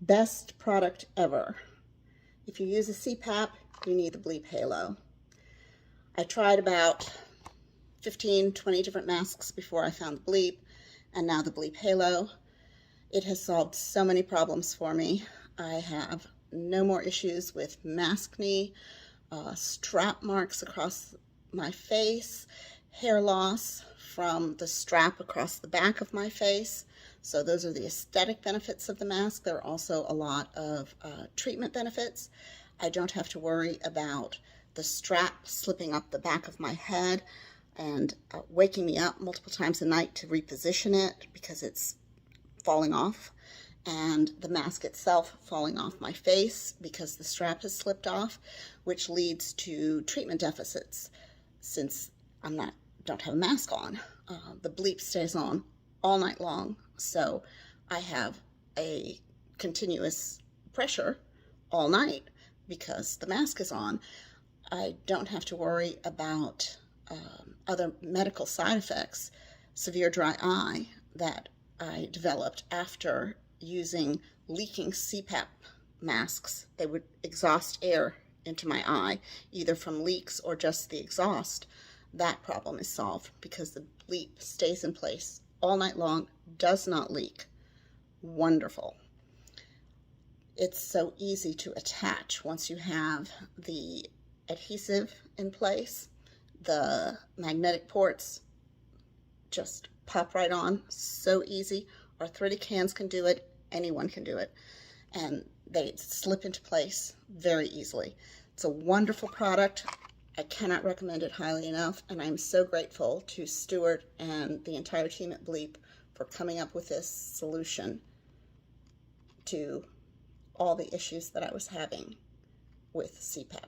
Best product ever. If you use a CPAP, you need the Bleep Halo. I tried about 15, 20 different masks before I found the Bleep, and now the Bleep Halo. It has solved so many problems for me. I have no more issues with maskne, strap marks across my face, hair loss from the strap across the back of my face. So those are the aesthetic benefits of the mask. There are also a lot of treatment benefits. I don't have to worry about the strap slipping up the back of my head and waking me up multiple times a night to reposition it because it's falling off, and the mask itself falling off my face because the strap has slipped off, which leads to treatment deficits since don't have a mask on. The Bleep stays on all night long, so I have a continuous pressure all night because the mask is on. I don't have to worry about other medical side effects, severe dry eye that I developed after using leaking CPAP masks. They would exhaust air into my eye, either from leaks or just the exhaust. That problem is solved because the Bleep stays in place all night long, does not leak. Wonderful. It's so easy to attach once you have the adhesive in place. The magnetic ports just pop right on, so easy. Arthritic hands can do it, anyone can do it, and they slip into place very easily. It's a wonderful product. I cannot recommend it highly enough, and I'm so grateful to Stuart and the entire team at Bleep for coming up with this solution to all the issues that I was having with CPAP.